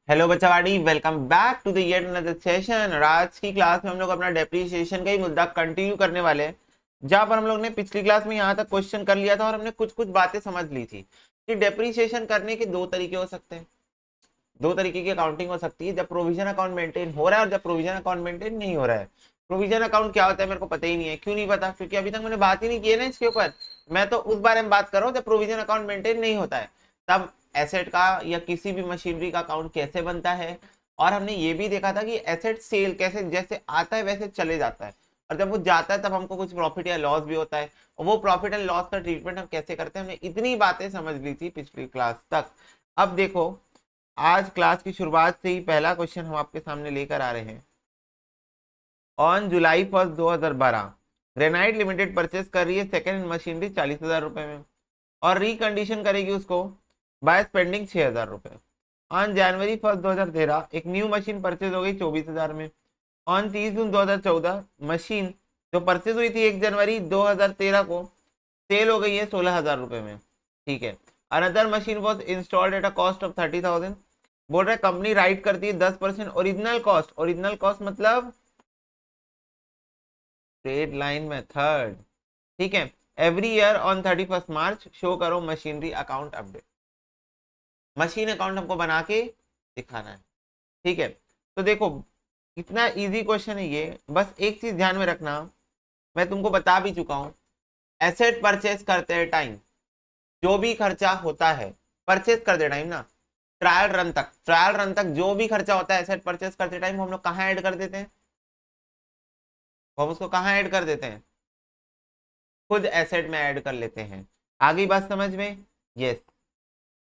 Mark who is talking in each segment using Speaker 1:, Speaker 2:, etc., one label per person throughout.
Speaker 1: Hello बच्चावाड़ी, welcome back to the yet another session. और आज की क्लास में हम लोग अपना डेप्रिसिएशन का ही मुद्दा कंटिन्यू करने वाले हैं, जहां पर हम लोग ने पिछली क्लास में यहाँ तक क्वेश्चन कर लिया था और हमने कुछ कुछ बातें समझ ली थी कि डेप्रिसिएशन करने के दो तरीके हो सकते हैं। दो तरीके की अकाउंटिंग हो सकती है, जब प्रोविजन अकाउंट मेंटेन हो रहा है और जब प्रोविजन अकाउंट मेंटेन नहीं हो रहा है। प्रोविजन अकाउंट क्या होता है मेरे को पता ही नहीं है। क्यों नहीं पता? क्योंकि अभी तक मैंने बात ही नहीं की है ना इसके ऊपर। मैं तो उस बारे में बात कर रहा हूँ जब प्रोविजन अकाउंट मेंटेन नहीं होता है, तब एसेट का या किसी भी मशीनरी का अकाउंट कैसे बनता है। और हमने ये भी देखा था कि एसेट सेल कैसे जैसे आता है वैसे चले जाता है, और जब वो जाता है तब हमको कुछ प्रॉफिट या लॉस भी होता है, और वो प्रॉफिट एंड लॉस का ट्रीटमेंट हम कैसे करते हैं। हमने इतनी बातें समझ ली थी पिछली क्लास तक। अब देखो, आज क्लास की शुरुआत से ही पहला क्वेश्चन हम आपके सामने लेकर आ रहे हैं। On July 1 2012 granite limited purchase कर रही है सेकेंड हैंड मशीनरी 40,000 रुपए में, और रिकंडीशन करेगी उसको बाय स्पेंडिंग 6,000 रुपए। ऑन जनवरी 1 2013 एक न्यू मशीन परचेज हो गई 24,000 में। ऑन 30 जून 2014 मशीन जो परचेज हुई थी 1 जनवरी 2013 को सेल हो गई है 16,000 रुपए में। ठीक है। Another machine was installed at a cost of 30,000। बोल रहे कंपनी राइट करती है 10% ओरिजिनल कॉस्ट। ओरिजिनल कॉस्ट मतलब ट्रेड लाइन मेथड। ठीक है। Every year on 31 March show करो machinery account update. Machine account हमको बना के दिखाना है। ठीक है। तो देखो, इतना इजी क्वेश्चन है ये। बस एक चीज ध्यान में रखना, मैं तुमको बता भी चुका हूं। एसेट परचेस करते हैं टाइम जो भी खर्चा होता है, परचेस करते टाइम ना, ट्रायल रन तक जो भी खर्चा होता है एसेट परचेस करते टाइम हम लोग कहाँ ऐड कर देते हैं? हम उसको कहाँ ऐड कर देते हैं? खुद एसेट में ऐड कर लेते हैं। आगे बात समझ में? यस।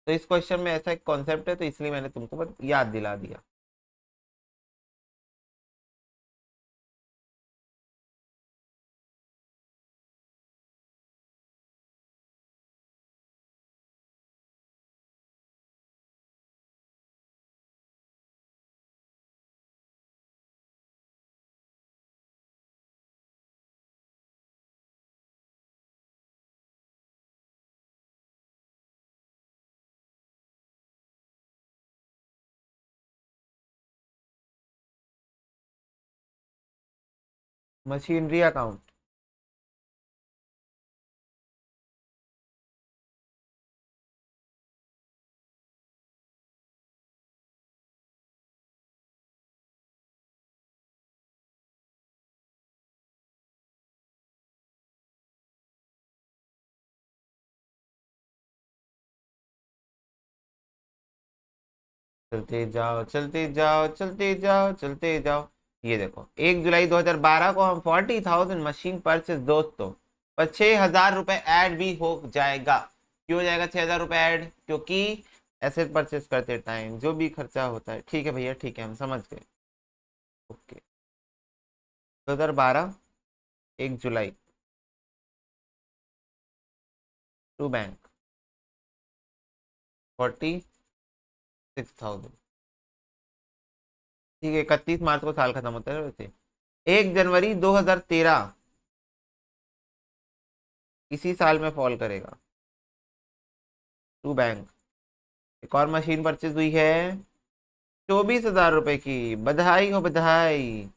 Speaker 1: तो इस क्वेश्चन में ऐसा एक कॉन्सेप्ट है, तो इसलिए मैंने तुमको बस याद दिला दिया। Machinery account. चलते जाओ चलते जाओ चलते जाओ चलते जाओ। ये देखो, 1 जुलाई 2012 को हम 40,000 मशीन परचेस दोस्तों, पर 6,000 रुपए ऐड भी हो जाएगा। क्यों हो जाएगा 6,000 रुपए ऐड? क्योंकि एसेट परचेस करते टाइम जो भी खर्चा होता है। ठीक है भैया, ठीक है, हम समझ गए। ओके। 2012 1 जुलाई टू बैंक 46,000। ठीक है, 31 मार्च को साल खत्म होता है वैसे। 1 जनवरी 2013 इसी साल में फॉल करेगा टू बैंक। एक और मशीन परचेज हुई है 24,000 रुपए की। बधाई हो बधाई।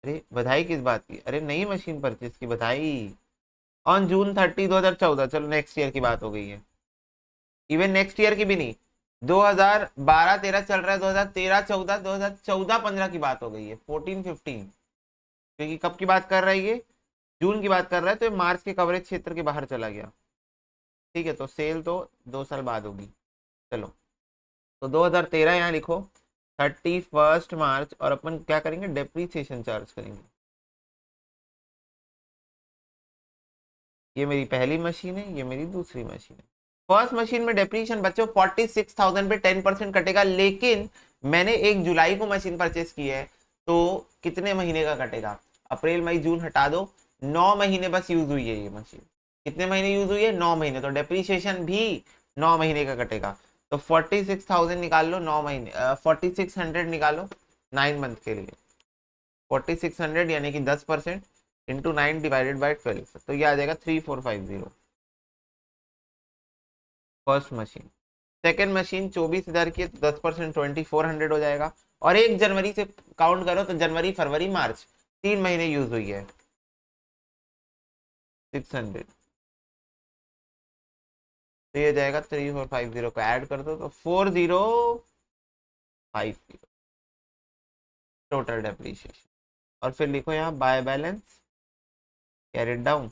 Speaker 1: अरे बधाई किस बात की? अरे नई मशीन परचेज की बधाई। ऑन जून 30 2014, चलो नेक्स्ट ईयर की बात हो गई है। इवन नेक्स्ट ईयर की भी नहीं, 2012-13 चल रहा है, 2013-14, 2014-15 की बात हो गई है, 14-15। क्योंकि कब की बात कर रहा है ये? जून की बात कर रहा है, तो ये मार्च के कवरेज क्षेत्र के बाहर चला गया। ठीक है, तो सेल तो 2 साल बाद होगी। चलो, तो 2013 यहाँ लिखो, 31 मार्च, और अपन क्या करेंगे? डेप्रीसिएशन चार्ज करेंगे। ये मेरी पहली मशीन है, ये मेरी दूसरी मशीन है। फर्स्ट मशीन में डेप्रीशिएशन बच्चों 46,000 पे 10% कटेगा, लेकिन मैंने 1 जुलाई को मशीन परचेस की है, तो कितने महीने का कटेगा? अप्रैल मई जून हटा दो, 9 महीने बस यूज हुई है ये मशीन। कितने महीने यूज हुई है? 9 महीने। तो डेप्रीशिएशन भी 9 महीने का कटेगा। तो 46,000 निकाल लो, 9 महीने, 4600 निकालो 9 मंथ के लिए। 4600 यानी कि 10% इंटू 9 डिवाइडेड बाई 12, तो ये आ जाएगा 3450। First machine. सेकेंड मशीन 24,000 की है तो 10% 2400 हो जाएगा। और 1 जनवरी से काउंट करो तो जनवरी फरवरी मार्च 3 महीने यूज हुई है। 600 तो ये जाएगा 3450 को ऐड कर दो तो 4050 टोटल डेप्रीशिएशन। और फिर लिखो यहाँ बाय बैलेंस कैरिड डाउन।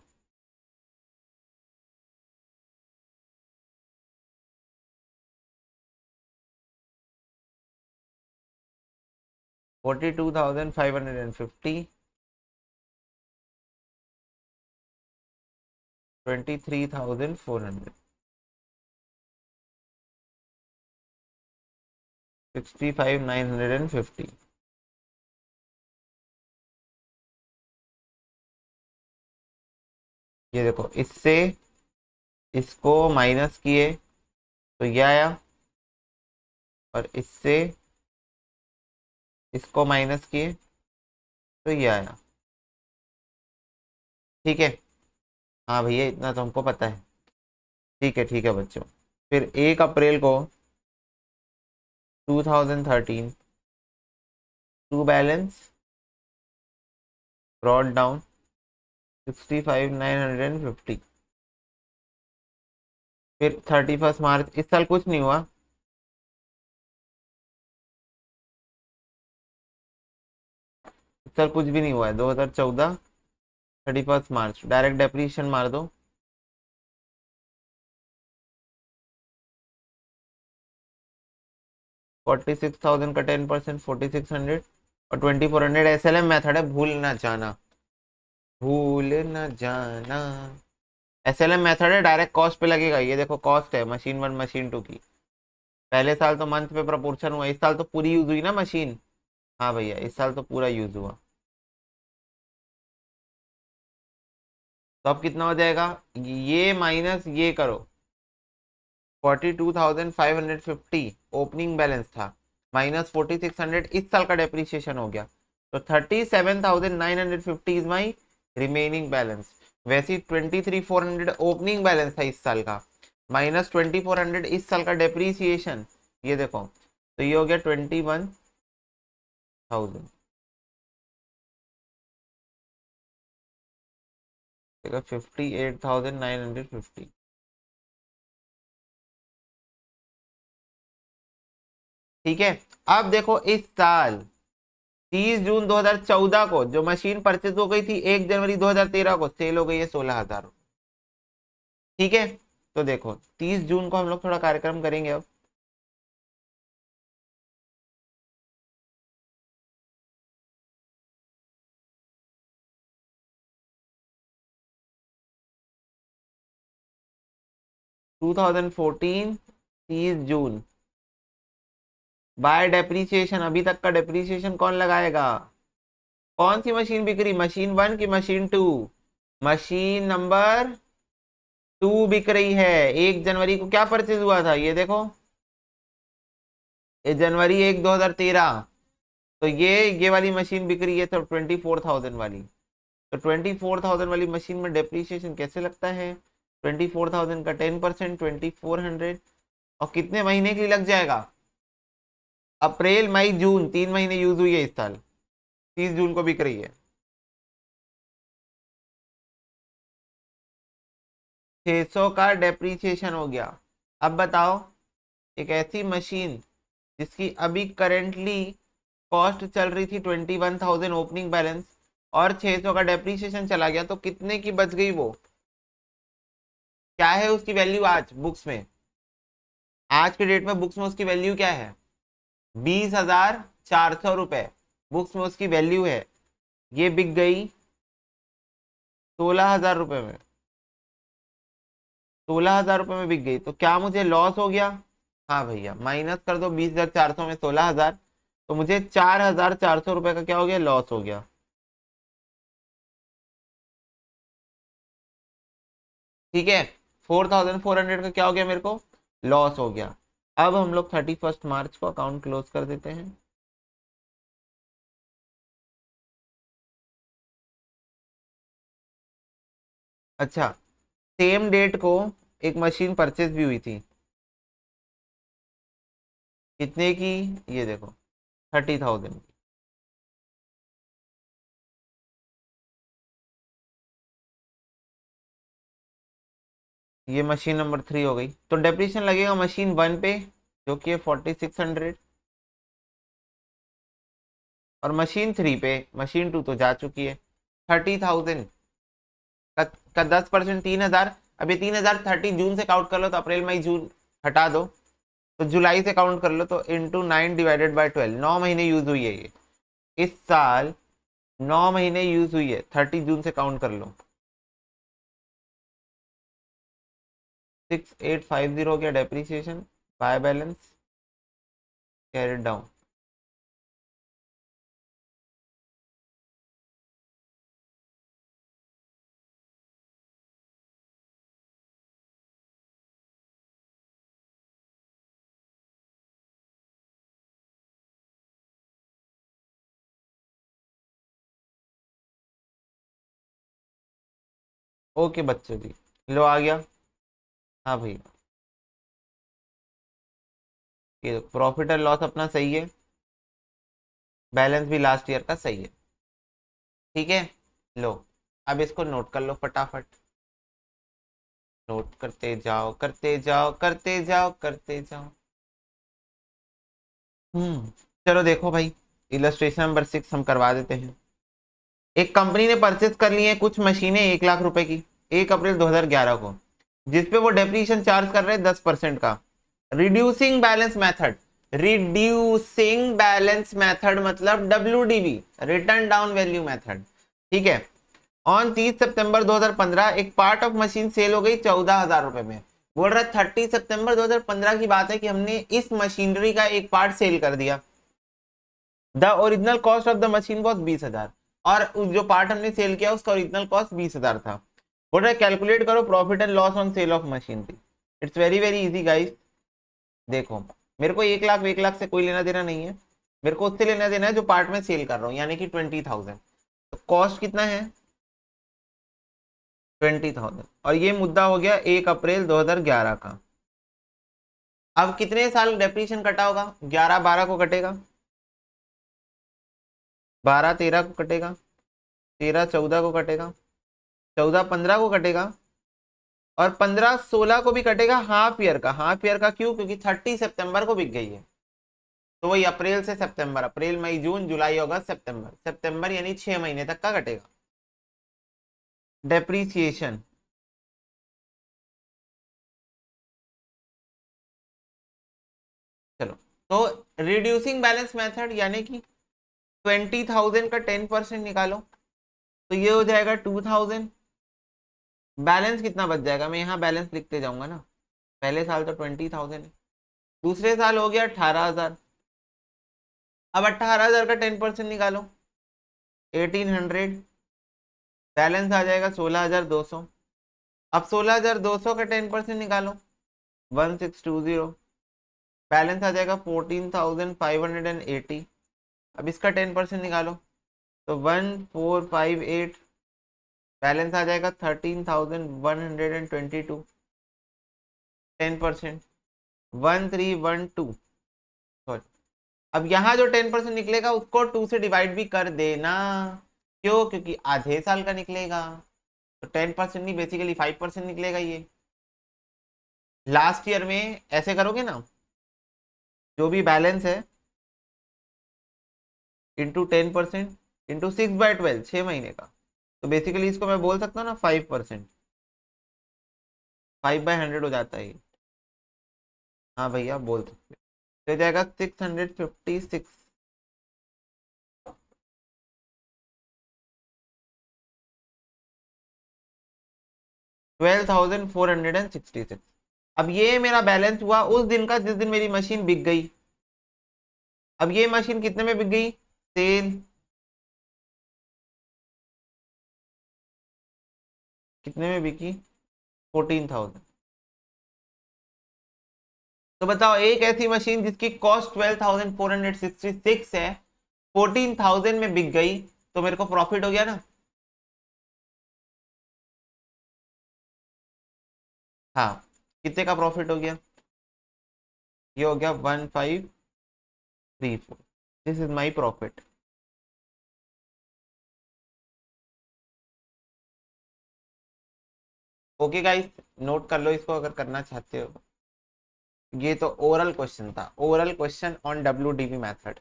Speaker 1: $42,550, 23,400, 65,950। ये देखो इससे इसको माइनस किए तो ये आया, और इससे इसको माइनस किए तो ये आया। ठीक है। हाँ भैया इतना तो हमको पता है। ठीक है बच्चों। फिर 1 अप्रैल को 2013 टू बैलेंस ब्रॉड डाउन 65,950। फिर 31 मार्च, इस साल कुछ नहीं हुआ। इस साल कुछ भी नहीं हुआ है 2014। 31 मार्च डायरेक्ट डेप्रीशिएशन मार दो। 46,000 का 10% 4600, और 2400 SLM मेथड है, भूल ना जाना, भूल ना जाना। SLM मेथड है, डायरेक्ट कॉस्ट पे लगेगा। ये देखो कॉस्ट है मशीन 1 मशीन 2 की। पहले साल तो मंथ पे प्रपोर्शन हुआ, इस साल तो पूरी यूज हुई ना मशीन। हाँ भैया इस साल तो पूरा यूज हुआ। तो अब कितना हो जाएगा, ये माइनस ये करो। 42,550 ओपनिंग बैलेंस था, माइनस 4600 इस साल का डेप्रीशिएशन हो गया, तो 37,950 इज माई रिमेनिंग बैलेंस। वैसे 23,400 ओपनिंग बैलेंस था इस साल का, माइनस 2400 इस साल का डेप्रीसिएशन। ये देखो तो ये हो गया 21,000। देखो 58,950। ठीक है। अब देखो इस साल 30 जून 2014 को जो मशीन परचेज हो गई थी 1 जनवरी 2013 को सेल हो गई है 16,000। ठीक है। तो देखो 30 जून को हम लोग थोड़ा कार्यक्रम करेंगे अब। टू 2014 30 जून बाय डेप्रीसिएशन, अभी तक का डेप्रीसिएशन कौन लगाएगा। कौन सी मशीन बिक रही, मशीन 1 की मशीन 2। मशीन नंबर 2 बिक रही है। 1 जनवरी को क्या परचेज हुआ था, ये देखो, ये जनवरी 1 2013। तो ये वाली मशीन बिक रही है तो 24,000 वाली। तो 24,000 वाली मशीन में डेप्रीशिएशन कैसे लगता है, 24,000 का 10% 2400, और कितने महीने के लिए लग जाएगा, अप्रैल मई जून 3 महीने यूज हुई है इस साल, 30 जून को बिक रही है। 600 का डेप्रीसिएशन हो गया। अब बताओ एक ऐसी मशीन जिसकी अभी करेंटली कॉस्ट चल रही थी 21,000 ओपनिंग बैलेंस, और 600 का डेप्रीसिएशन चला गया तो कितने की बच गई वो, क्या है उसकी वैल्यू आज बुक्स में, आज के डेट में बुक्स में उसकी वैल्यू क्या है, 20,400 रुपए बुक्स में उसकी वैल्यू है। ये बिक गई 16,000 रुपए में, 16,000 रुपए में बिक गई, तो क्या मुझे लॉस हो गया। हाँ भैया माइनस कर दो 20,400 में 16,000, तो मुझे 4,400 रुपए का क्या हो गया, लॉस हो गया। ठीक है। 4,400 का क्या हो गया मेरे को, लॉस हो गया। अब हम लोग 31 मार्च को अकाउंट क्लोज कर देते हैं। अच्छा, सेम डेट को एक मशीन परचेज भी हुई थी, कितने की? ये देखो 30,000। ये मशीन नंबर 3 हो गई, तो डेप्रिसिएशन लगेगा मशीन 1 पे जो कि है 4600, और मशीन 3 पे, मशीन 2 तो जा चुकी है 30,000 का 10%, 3,000। अब ये 3,000 30 जून से काउंट कर लो, तो अप्रैल मई जून हटा दो, तो जुलाई से काउंट कर लो, तो इंटू 9 डिवाइडेड बाय 12, 9 महीने यूज हुई है ये इस साल, 9 महीने यूज हुई है, 30 जून से काउंट कर लो। 6850 हो गया depreciation by balance carried down. Okay बच्चों जी, लो आ गया। हाँ भैया, ये प्रॉफिट एंड लॉस अपना सही है, बैलेंस भी लास्ट ईयर का सही है, ठीक है। लो अब इसको नोट कर लो फटाफट, नोट करते जाओ करते जाओ करते जाओ करते जाओ। चलो देखो भाई, इलस्ट्रेशन नंबर 6 हम करवा देते हैं। एक कंपनी ने परचेस कर ली है कुछ मशीनें 1 लाख रुपए की 1 अप्रैल 2011 को, जिसपे वो डेप्रीशिएशन चार्ज कर रहे हैं 10% का। Reducing balance method, reducing balance method मतलब WDV, return down value method, ठीक है। ऑन 30 सितंबर 2015 एक पार्ट ऑफ मशीन सेल हो गई 14,000 रुपए में। बोल रहा 30 सितंबर 2015 की बात है कि हमने इस मशीनरी का एक पार्ट सेल कर दिया। The original cost of the machine was 20,000, और जो पार्ट हमने सेल किया उसका ओरिजिनल कॉस्ट 20,000 था। बोल रहा है कैलकुलेट करो profit and loss on sale of machinery. It's very very easy guys. देखो मेरे को 1 लाख से कोई लेना देना नहीं है, मेरे को उससे लेना देना है जो पार्ट में सेल कर रहा हूँ, यानी कि 20,000। तो कॉस्ट कितना है? 20,000, और ये मुद्दा हो गया 1 अप्रैल 2011 का। अब कितने साल डेप्रीशिएशन कटा होगा? 11 12 को कटेगा, 12 13 को कटेगा, 13 14 को कटेगा, 14 15 को कटेगा, और 15 16 को भी कटेगा। हाफ ईयर का, हाफ ईयर का क्यों? क्योंकि 30 सितंबर को बिक गई है, तो वही अप्रैल से सितंबर, अप्रैल मई जून जुलाई अगस्त सितंबर, सितंबर यानी 6 महीने तक का कटेगा डेप्रीसिएशन। चलो, तो रिड्यूसिंग बैलेंस मेथड यानी कि 20,000 का 10% निकालो, तो ये हो जाएगा 2,000। बैलेंस कितना बच जाएगा? मैं यहाँ बैलेंस लिखते जाऊंगा ना, पहले साल तो 20,000 है, दूसरे साल हो गया 18,000। अब 18,000 का 10% निकालो, 1800। बैलेंस आ जाएगा 16,200। अब 16,200 का 10% निकालो, 1620। बैलेंस आ जाएगा 14,580। अब इसका 10% निकालो, तो 1458। बैलेंस आ जाएगा 13,122। 10% 1312। सॉरी, अब यहाँ जो 10% निकलेगा उसको 2 से डिवाइड भी कर देना। क्यों? क्योंकि आधे साल का निकलेगा, तो 10% नहीं, बेसिकली 5% निकलेगा ये। लास्ट ईयर में ऐसे करोगे ना, जो भी बैलेंस है इंटू 10% इंटू 6/12, 6 महीने का, तो बेसिकली इसको मैं बोल सकता हूँ ना 5%, 5/100 हो जाता है ये। हाँ भैया बोल सकते, तो जाएगा 656। 12,466। अब ये मेरा बैलेंस हुआ उस दिन का जिस दिन मेरी मशीन बिक गई। अब ये मशीन कितने में बिक गई? सेल कितने में बिकी? 14,000। तो बताओ, एक ऐसी मशीन जिसकी कॉस्ट 12,466 है, 14,000 में बिक गई, तो मेरे को प्रॉफिट हो गया ना। हाँ, कितने का प्रॉफिट हो गया? ये हो गया 15 34, this is my profit. Okay guys, note कर लो इसको अगर करना चाहते हो। ये तो ओरल क्वेश्चन था, oral question on WDV method.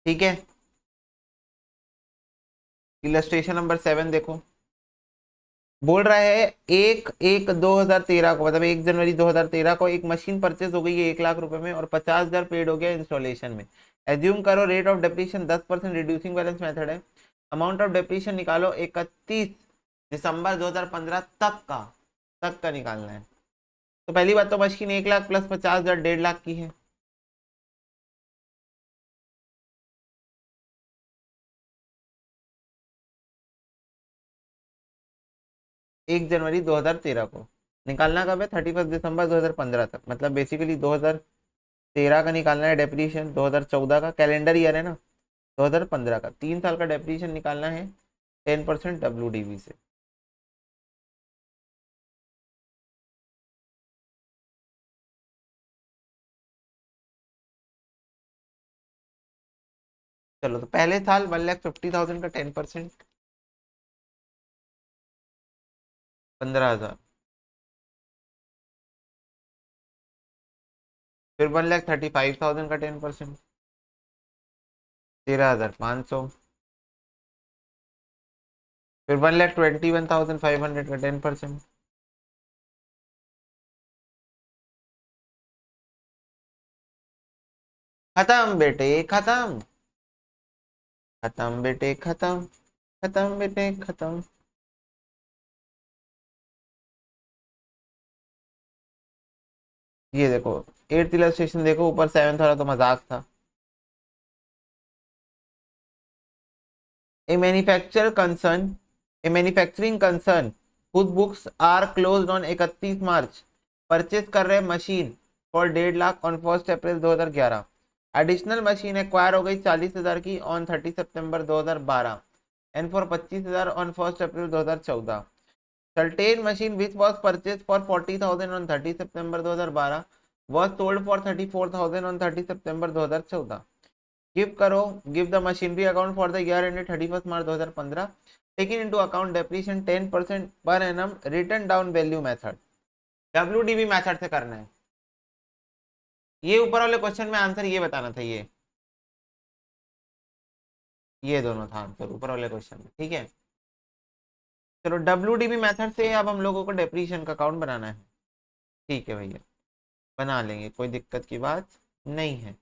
Speaker 1: ठीक है, इलस्ट्रेशन नंबर 7 देखो। बोल रहा है एक एक 2013 को, मतलब 1 जनवरी 2013 को एक मशीन परचेज हो गई है 1 लाख रुपए में और 50,000 पेड हो गया इंस्टॉलेशन में। एज्यूम करो rate of depreciation 10%, reducing balance method है। अमाउंट ऑफ डेप्रीशिएशन निकालो 31 दिसंबर 2015 तक का निकालना है। तो पहली बात तो मशीन 1 लाख प्लस 50,000 1.5 लाख की है। 1 जनवरी 2013 को निकालना कब है? 31 दिसंबर 2015 तक, मतलब बेसिकली 2013 का निकालना है डेप्रीशिएशन, 2014 का कैलेंडर ईयर है ना, 2015 का 3 साल का डेप्रीशिएशन निकालना है 10% WDV से। चलो तो पहले साल 1,50,000 का 10%, 15,000। फिर 1,35,000 का 10%, 13,500। फिर 1,21,500 का 10%। खत्म बेटे खत्म, खत्म बेटे खत्म, खत्म बेटे खत्म। ये देखो 8th इलस्ट्रेशन देखो, ऊपर 7th वाला तो मजाक था। A manufacturer concern, a manufacturing concern whose books are closed on 31 March purchase कर रहे machine for 1.5 lakh on 1 April 2011। Additional machine acquire हो गई 40,000 की on 30 September 2012 and for 25,000 on 1 April 2014। Certain machine which was purchase for 40,000 on 30 September 2012 was sold for 34,000 on 30 September 2014। Give करो, give the machinery account for the year ended 31 March 2015, taking into account depreciation 10% per annum, written down value method. WDV method से करना है। ये ऊपर वाले question में answer ये बताना था, ये दोनों था आंसर ऊपर वाले क्वेश्चन में। ठीक है, चलो WDV मेथड से अब हम लोगों को डेप्रीशिएशन का अकाउंट बनाना है। ठीक है भैया, बना लेंगे, कोई दिक्कत की बात नहीं है।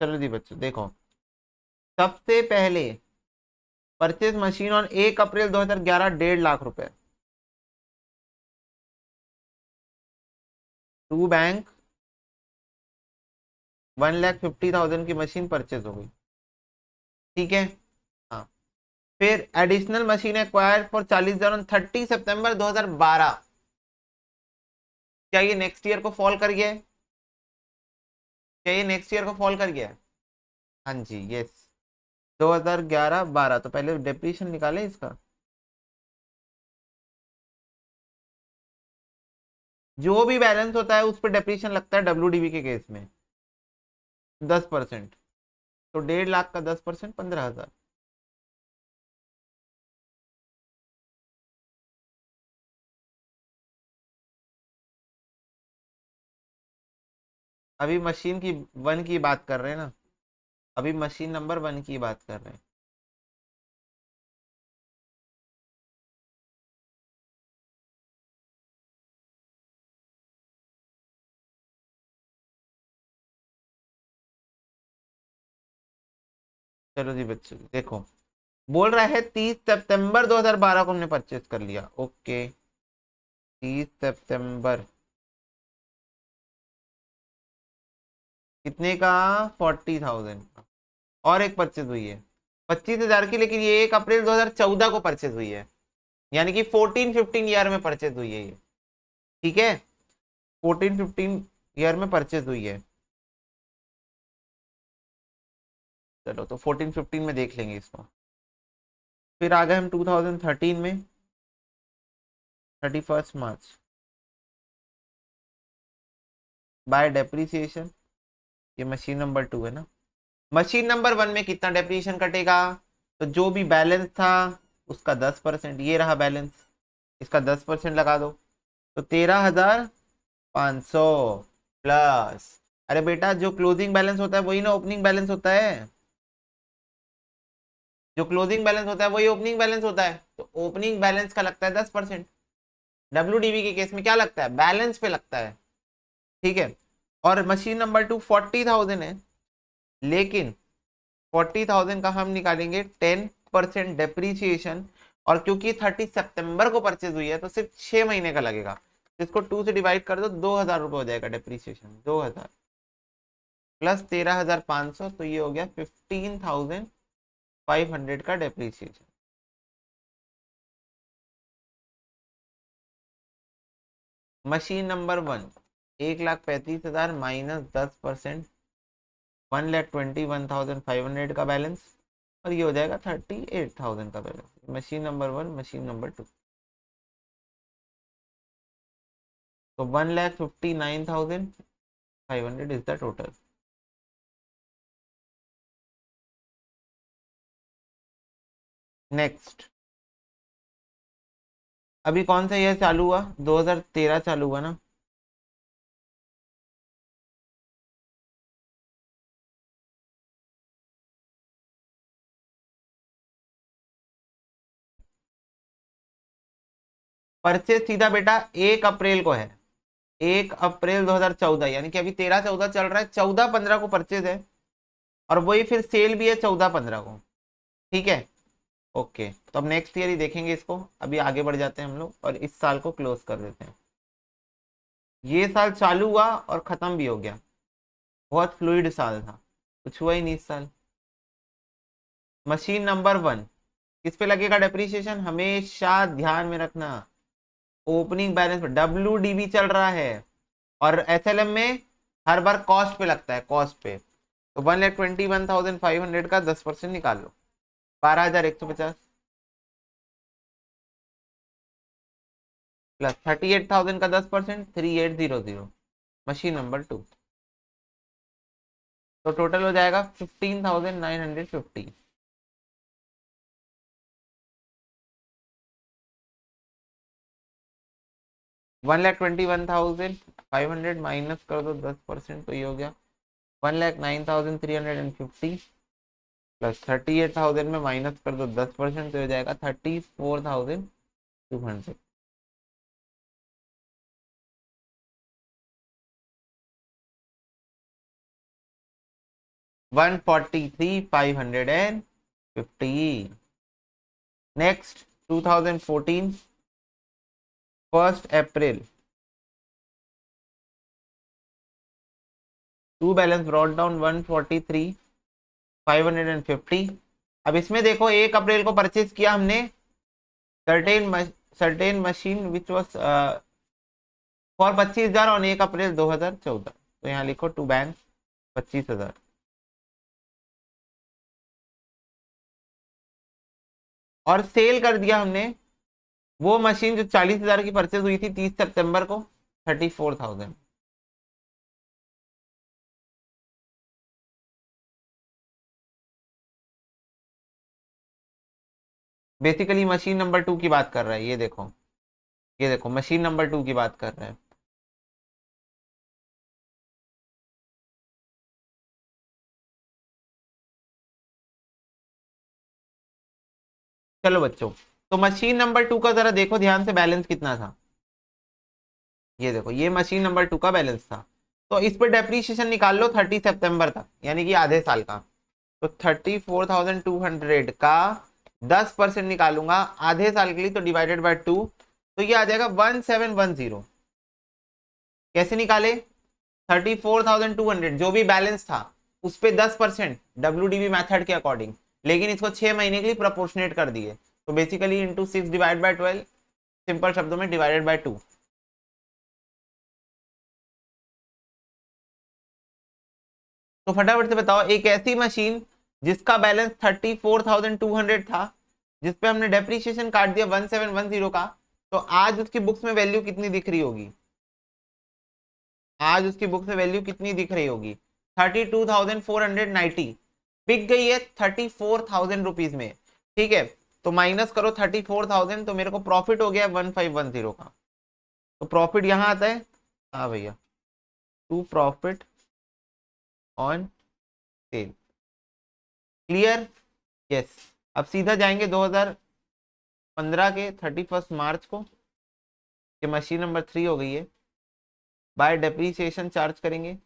Speaker 1: चलो जी बच्चों देखो, सबसे पहले purchase machine on 1 April 2011 1.5 lakh रुपए टू बैंक, 1,50,000 की मशीन परचेज हो गई। ठीक है, हाँ। फिर additional machine acquire for 40,000 30 September 2012। क्या ये नेक्स्ट ईयर को फॉल कर गया है? क्या ये नेक्स्ट ईयर को फॉल कर गया है? हाँ जी, यस। 2011-12 तो पहले डेप्रीशिएशन निकाले इसका। जो भी बैलेंस होता है उस पर डेप्रीशिएशन लगता है WDV के केस में 10%। तो 1.5 लाख का 10% 15,000। अभी मशीन की 1 की बात कर रहे हैं ना, अभी मशीन नंबर 1 की बात कर रहे हैं। चलो जी बच्चों देखो, बोल रहा है 30 सितंबर 2012 को हमने परचेज कर लिया। ओके, 30 सितंबर कितने का? 40,000 का। और एक परचेज हुई है 25,000 की, लेकिन ये 1 अप्रैल 2014 को परचेज हुई है, यानी कि 14-15 ईयर में परचेज हुई है ये। ठीक है, 14-15 ईयर में परचेज हुई है। चलो तो 14-15 में देख लेंगे इसको। फिर आ गए हम 2013 में, 31 मार्च। बाय डेप्रीसिएशन, ये मशीन नंबर 2 है ना। मशीन नंबर 1 में कितना डेप्रीशिएशन कटेगा? तो जो भी बैलेंस था उसका 10%, ये रहा बैलेंस, इसका 10% लगा दो, तो 13,500 प्लस। अरे बेटा, जो क्लोजिंग बैलेंस होता है वही ना ओपनिंग बैलेंस होता है। जो क्लोजिंग बैलेंस होता है वही ओपनिंग बैलेंस होता है, तो ओपनिंग बैलेंस का लगता है 10%। डब्ल्यूडीबी के केस में क्या लगता है? बैलेंस पे लगता है। ठीक है, और मशीन नंबर 2 40,000 है, लेकिन 40,000 का हम निकालेंगे 10% डेप्रीसिएशन, और क्योंकि 30 सितंबर को परचेज हुई है तो सिर्फ 6 महीने का लगेगा, तो इसको 2 से डिवाइड कर दो, 2,000 रुपये हो जाएगा डेप्रीसिएशन। 2,000 प्लस 13,500, तो ये हो गया 15,500 का डेप्रीसिएशन। मशीन नंबर 1 1,35,000 माइनस 10%, 1,21,500 का बैलेंस, और ये हो जाएगा 38,000 का balance. Machine number 1, machine number 2, तो 1,59,500 इज द टोटल। नेक्स्ट, अभी कौन सा ईयर चालू हुआ? 2013 चालू हुआ ना। परचेज सीधा बेटा 1 अप्रैल को है, 1 अप्रैल 2014, यानी कि अभी 13-14 चल रहा है, 14-15 को परचेज है, और वही फिर सेल भी है 14-15 को। ठीक है, ओके, तो अब नेक्स्ट ईयर ही देखेंगे इसको, अभी आगे बढ़ जाते हैं हम लोग और इस साल को क्लोज कर देते हैं। ये साल चालू हुआ और खत्म भी हो गया, बहुत फ्लूइड साल था, कुछ हुआ ही नहीं इस साल। मशीन नंबर 1, किस पे लगेगा डेप्रीशिएशन? हमेशा ध्यान में रखना, ओपनिंग बैलेंस पे। डब्ल्यू चल रहा है, और एसएलएम में हर बार कॉस्ट पे लगता है, कॉस्ट पे। तो 1,21,500 का 10% निकाल लो, 12,150 प्लस 38,000 का 10%, 3,800। मशीन नंबर 2, तो टोटल हो जाएगा 15,950। 1,21,500 माइनस कर दो 10%, तो ये हो गया 1,09,350 प्लस 38,000 में माइनस कर दो 10%, तो हो जाएगा 34,200। 143,550। नेक्स्ट 2014 1 अप्रैल, टू बैलेंस ब्रॉट डाउन 143,550। अब इसमें देखो 1 अप्रैल को परचेज किया हमने certain certain machine which was for 25,000 on 1 April 2014, तो यहाँ लिखो टू बैंक 25,000। और सेल कर दिया हमने वो मशीन जो 40,000 की परचेज हुई थी 30 सितंबर को, 34,000। बेसिकली मशीन नंबर 2 की बात कर रहा है, ये देखो, ये देखो मशीन नंबर 2 की बात कर रहा है। चलो बच्चों, तो मशीन नंबर 2 का जरा देखो ध्यान से, बैलेंस कितना था। ये देखो, ये मशीन नंबर 2 का बैलेंस था, तो इस पर डेप्रीशिएशन निकाल लो 30 सितंबर तक, यानी कि आधे साल का। तो 34,200 का 10% निकालूंगा आधे साल के लिए, तो डिवाइडेड बाय 2, तो ये आ जाएगा 1710। कैसे निकाले? 34,200 जो भी बैलेंस था उस पे 10% WDV मेथड के अकॉर्डिंग, लेकिन इसको 6 महीने के लिए प्रोपोर्शनेट कर दिए, तो basically into 6 divide by 12, simple शब्दों में डिवाइडेड बाय 2। तो फटाफट से बताओ, एक ऐसी मशीन जिसका बैलेंस 34,200 था, जिसपे हमने डेप्रीशिएशन काट दिया 1710 का, तो आज उसकी बुक्स में वैल्यू कितनी दिख रही होगी? आज उसकी बुक्स में वैल्यू कितनी दिख रही होगी? 32,490, बिक गई है 34,000 रुपीज में। ठीक है, तो माइनस करो 34,000, तो मेरे को प्रॉफिट हो गया 1510 का। तो प्रॉफिट यहां आता है, हाँ भैया, to profit on sale. Clear? Yes. अब सीधा जाएंगे 2015 के 31 मार्च को, कि मशीन नंबर 3 हो गई है, बाय डेप्रीसिएशन चार्ज करेंगे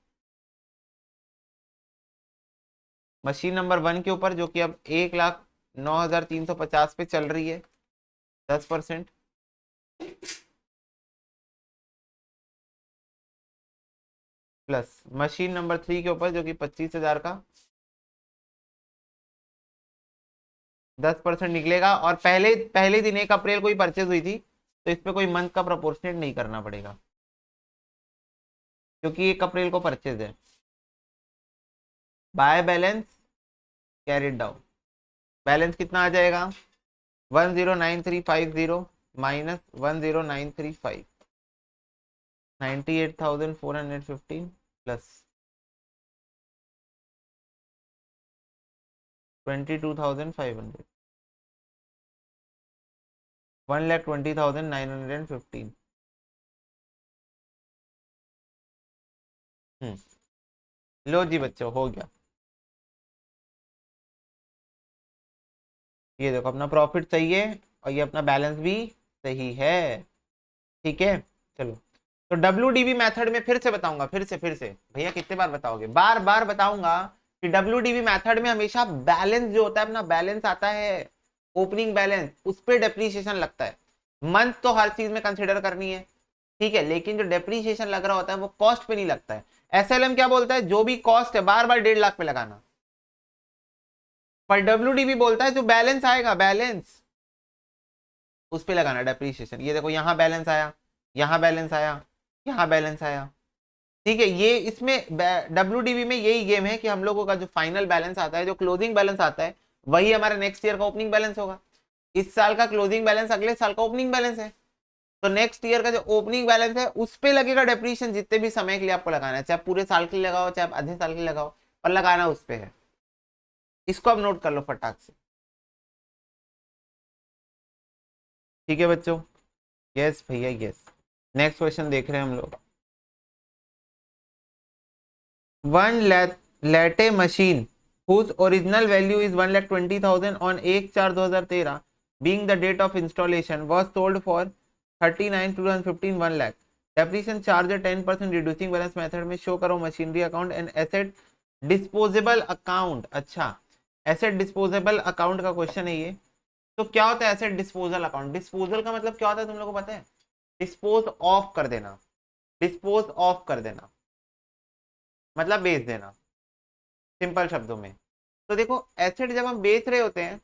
Speaker 1: मशीन नंबर 1 के ऊपर, जो कि अब 1,09,350 पे चल रही है, 10%, प्लस मशीन नंबर 3 के ऊपर जो कि 25,000 का 10% निकलेगा। और पहले पहले दिन 1 अप्रैल को ही परचेज हुई थी, तो इस पे कोई मंथ का प्रोपोर्शनेट नहीं करना पड़ेगा, क्योंकि 1 अप्रैल को परचेज है। By balance carried down, balance कितना आ जाएगा? 109350 माइनस 10935, 98,415 प्लस 22,500, 1,20,915। लो जी बच्चों, हो गया। ये देखो अपना प्रॉफिट सही है, और ये अपना बैलेंस भी सही है। ठीक है, चलो। तो WDV मेथड में फिर से बताऊंगा, फिर से भैया कितने बार बताओगे? बार बार बताऊंगा कि WDV मेथड में हमेशा बैलेंस जो होता है अपना, बैलेंस आता है, ओपनिंग बैलेंस, उस पर डेप्रीशिएशन लगता है। मंथ तो हर चीज में कंसिडर करनी है, ठीक है, लेकिन जो डेप्रीशिएशन लग रहा होता है वो कॉस्ट पे नहीं लगता है। SLM क्या बोलता है? जो भी कॉस्ट है बार बार 1.5 लाख पे लगाना, पर WDV बोलता है जो बैलेंस आएगा, बैलेंस उस पे लगाना डेप्रीशिएशन। ये देखो यहाँ बैलेंस आया, यहाँ बैलेंस आया, यहाँ बैलेंस आया। ठीक है, ये इसमें WDV में यही गेम है कि हम लोगों का जो फाइनल बैलेंस आता है, जो क्लोजिंग बैलेंस आता है, वही हमारा नेक्स्ट ईयर का ओपनिंग बैलेंस होगा। इस साल का क्लोजिंग बैलेंस अगले साल का ओपनिंग बैलेंस है, तो नेक्स्ट ईयर का जो ओपनिंग बैलेंस है उस पे लगेगा डेप्रीशिएशन, जितने भी समय के लिए आपको लगाना है, चाहे पूरे साल के लिए लगाओ चाहे आधे साल के लिए लगाओ, पर लगाना उस पे है। इसको अब नोट कर लो फटाक से। ठीक है बच्चों? यस भैया यस। नेक्स्ट क्वेश्चन देख रहे हैं हम लोग। One latte machine whose original value is 1,20,000 on 1/4/2013, being the date of installation, was sold for 39,2015 1 lakh। Depreciation charge 10% reducing balance method में शो करो machinery account and asset disposable account. अच्छा, asset disposable account का question है ये। तो क्या होता है एसेट डिस्पोजल अकाउंट? डिस्पोजल का मतलब क्या होता है तुम लोगों को पता है? डिस्पोज ऑफ कर देना, डिस्पोज ऑफ कर देना मतलब बेच देना, सिंपल शब्दों में। तो देखो एसेट जब हम बेच रहे होते हैं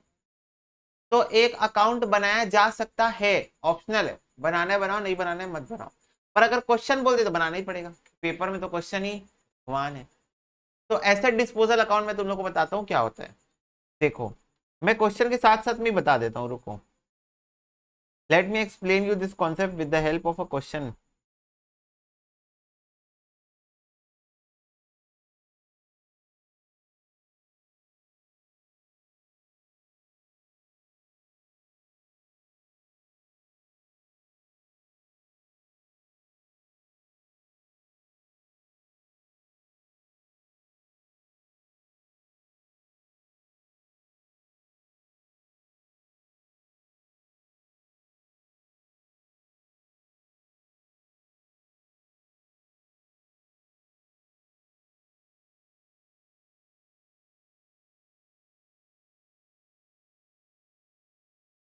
Speaker 1: तो एक अकाउंट बनाया जा सकता है, ऑप्शनल है, बनाना है बनाओ, नहीं बनाना है मत बनाओ, पर अगर क्वेश्चन बोल दे तो बनाना ही पड़ेगा, पेपर में तो क्वेश्चन ही वन है। तो एसेट डिस्पोजल अकाउंट में तुम लोग को बताता हूँ क्या होता है। देखो मैं क्वेश्चन के साथ साथ में बता देता हूँ, रुको। Let me explain you this concept with the help of a question.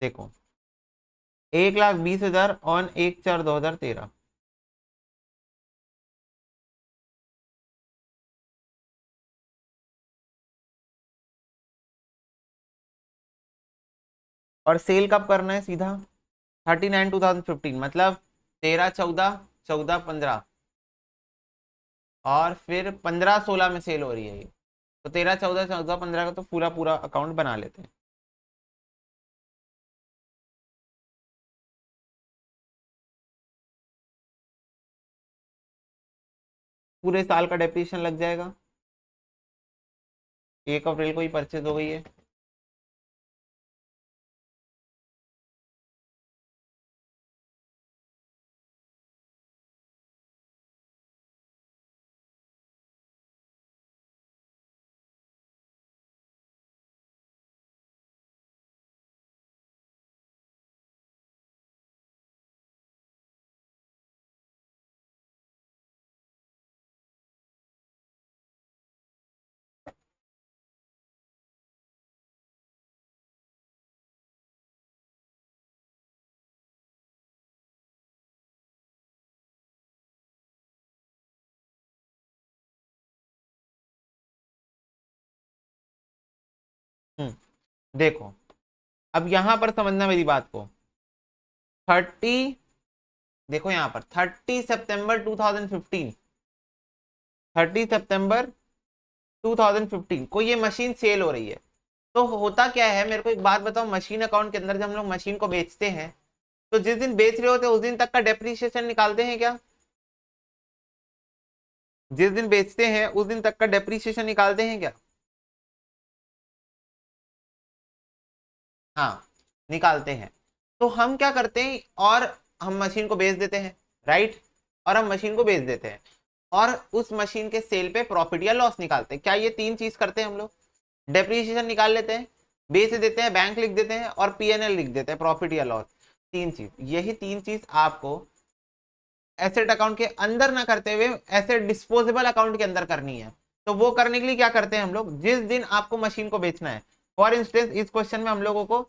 Speaker 1: देखो 1,20,000 ऑन 1/4/2013। और सेल कब करना है सीधा? 39/2015, मतलब 13/14, 14/15, और फिर 15/16 में सेल हो रही है ये। तो 13/14, 14/15 का तो पूरा पूरा अकाउंट बना लेते हैं। पूरे साल का डेप्रिसिएशन लग जाएगा। 1 अप्रैल को ही परचेज हो गई है। देखो अब यहां पर समझना मेरी बात को। 30, देखो यहां पर 30 सितंबर 2015, 30 सितंबर 2015 को ये मशीन सेल हो रही है। तो होता क्या है, मेरे को एक बात बताओ, मशीन अकाउंट के अंदर जब हम लोग मशीन को बेचते हैं तो जिस दिन बेच रहे होते हैं उस दिन तक का डेप्रिसिएशन निकालते हैं क्या? जिस दिन बेचते हैं उस दिन तक का डेप्रिसिएशन निकालते हैं क्या? हाँ, निकालते हैं। तो हम क्या करते हैं, और हम मशीन को बेच देते हैं, राइट, और हम मशीन को बेच देते हैं और उस मशीन के सेल पे प्रॉफिट या लॉस निकालते हैं। क्या ये तीन चीज करते हैं हम लोग? डेप्रिसिएशन निकाल लेते हैं, बेच देते हैं, बैंक लिख देते हैं और पीएनएल लिख देते हैं, प्रॉफिट या लॉस। तीन चीज, यही तीन चीज आपको एसेट अकाउंट के अंदर ना करते हुए एसेट डिस्पोजेबल अकाउंट के अंदर करनी है। तो वो करने के लिए क्या करते हैं हम लोग, जिस दिन आपको मशीन को बेचना है, फॉर इंस्टेंस इस क्वेश्चन में हम लोगों को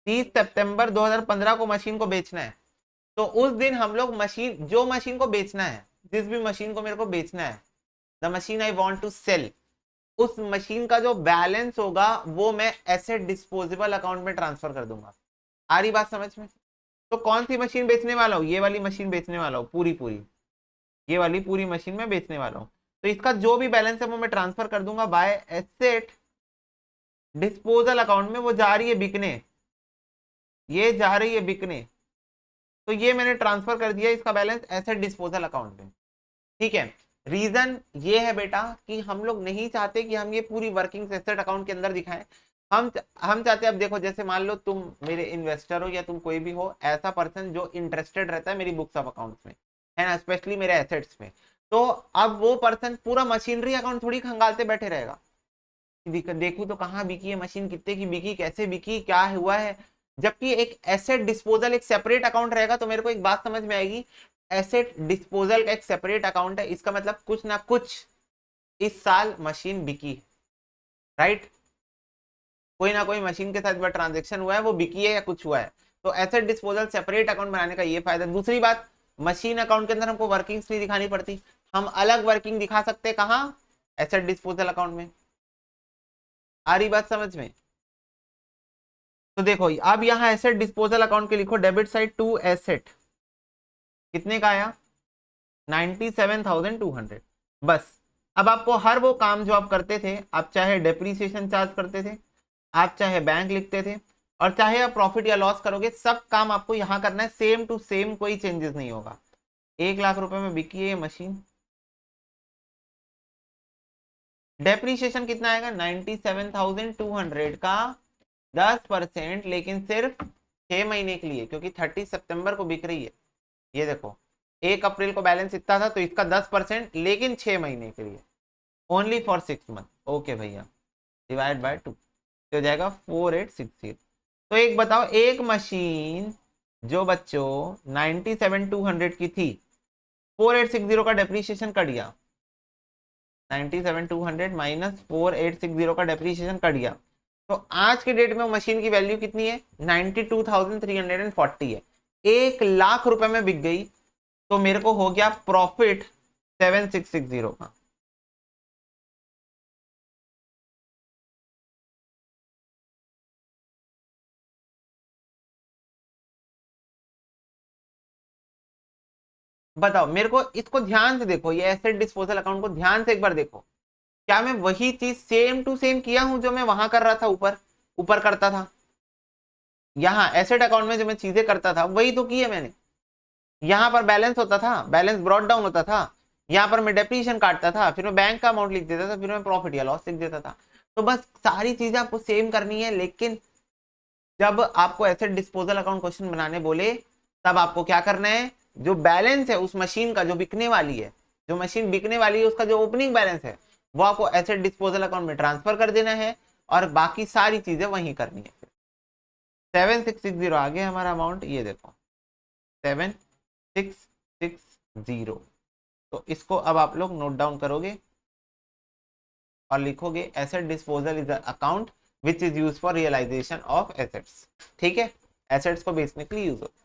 Speaker 1: 30 सितंबर 2015 को मशीन को बेचना है, तो उस दिन हम लोग मशीन, जो मशीन को बेचना है, जिस भी मशीन को मेरे को बेचना है, the machine I want to sell, उस मशीन का जो बैलेंस होगा वो मैं एसेट डिस्पोजेबल अकाउंट में ट्रांसफर कर दूंगा। आ रही बात समझ में? तो कौन सी मशीन बेचने वाला हूँ? ये वाली मशीन बेचने वाला हूँ, पूरी पूरी ये वाली पूरी मशीन में बेचने वाला हूँ। तो इसका जो भी बैलेंस है वो मैं ट्रांसफर कर दूंगा बाय एसेट डिस्पोजल अकाउंट में। वो जा रही है बिकने, ये जा रही है बिकने, तो ये मैंने ट्रांसफर कर दिया इसका बैलेंस एसेट डिस्पोजल अकाउंट में। ठीक है। रीजन ये है बेटा कि हम लोग नहीं चाहते कि हम ये पूरी वर्किंग एसेट अकाउंट के अंदर दिखाएं। हम चाहते हैं, अब देखो जैसे मान लो तुम मेरे इन्वेस्टर हो या तुम कोई भी हो ऐसा पर्सन जो इंटरेस्टेड रहता है मेरी बुक्स ऑफ अकाउंट्स में, है ना, स्पेशली मेरे एसेट्स में। तो अब वो पर्सन पूरा मशीनरी अकाउंट थोड़ी खंगालते बैठे रहेगा, देखूं तो कहाँ बिकी है मशीन, कितने की बिकी, कैसे बिकी, क्या हुआ है। जबकि एक एसेट डिस्पोजल एक सेपरेट अकाउंट रहेगा तो मेरे को एक बात समझ में आएगी, एसेट डिस्पोजल का एक सेपरेट अकाउंट है, इसका मतलब कुछ ना कुछ इस साल मशीन बिकी, राइट, कोई ना कोई मशीन के साथ ट्रांजेक्शन हुआ है, वो बिकी है या कुछ हुआ है। तो एसेट डिस्पोजल सेपरेट अकाउंट बनाने का ये फायदा। दूसरी बात, मशीन अकाउंट के अंदर हमको वर्किंग्स नहीं दिखानी पड़ती, हम अलग वर्किंग दिखा सकते हैं, कहाँ? एसेट डिस्पोजल अकाउंट में। आ रही बात समझ में? तो देखो अब यहाँ एसेट डिस्पोजल अकाउंट के लिखो डेबिट साइड टू एसेट, कितने का आया? 97,200। बस अब आपको हर वो काम जो आप करते थे, आप चाहे डेप्रीसिएशन चार्ज करते थे, आप चाहे बैंक लिखते थे, और चाहे आप प्रॉफिट या लॉस करोगे, सब काम आपको यहाँ करना है, सेम टू सेम, कोई चेंजेस नहीं होगा। 1 लाख रुपए में बिकी है ये मशीन, डेप्रीसिएशन कितना आएगा? 97,200 का 10%, लेकिन सिर्फ 6 महीने के लिए, क्योंकि 30 सितंबर को बिक रही है। ये देखो 1 अप्रैल को बैलेंस इतना था तो इसका 10%, लेकिन 6 महीने के लिए, ओनली फॉर 6 मंथ। ओके भैया, डिवाइड बाय 2 हो जाएगा 4860। तो एक बताओ, एक मशीन जो बच्चों 97,200 की थी, 4860 का डेप्रीसिएशन कट गया, 97,200 माइनस 4860 का डेप्रीसिएशन कट गया, तो आज के डेट में मशीन की वैल्यू कितनी है? 92,340 है। 1 लाख रुपए में बिक गई तो मेरे को हो गया प्रॉफिट 7660 का। बताओ मेरे को, इसको ध्यान से देखो, ये एसेट डिस्पोजल अकाउंट को ध्यान से एक बार देखो। क्या मैं वही चीज सेम टू सेम किया हूं जो मैं वहां कर रहा था, ऊपर ऊपर करता था? यहाँ एसेट अकाउंट में जो मैं चीजें करता था वही तो की है मैंने। यहाँ पर बैलेंस होता था, बैलेंस ब्रॉट डाउन होता था, यहाँ पर मैं डेप्रीशिएशन काटता था, फिर मैं बैंक का अमाउंट लिख देता था, फिर मैं प्रॉफिट या लॉस लिख देता था। तो बस सारी चीजें आपको सेम करनी है, लेकिन जब आपको एसेट डिस्पोजल अकाउंट क्वेश्चन बनाने बोले तब आपको क्या करना है? जो बैलेंस है उस मशीन का जो बिकने वाली है, जो मशीन बिकने वाली है उसका जो ओपनिंग बैलेंस है वो आपको एसेट डिस्पोजल अकाउंट में ट्रांसफर कर देना है, और बाकी सारी चीजें वहीं करनी है। 7660 आ गया हमारा अमाउंट, ये देखो 7660। तो इसको अब आप लोग नोट डाउन करोगे और लिखोगे asset disposal is account which is use for realisation of assets. ठीक है, एसेट्स को बेचने के लिए यूज होता है।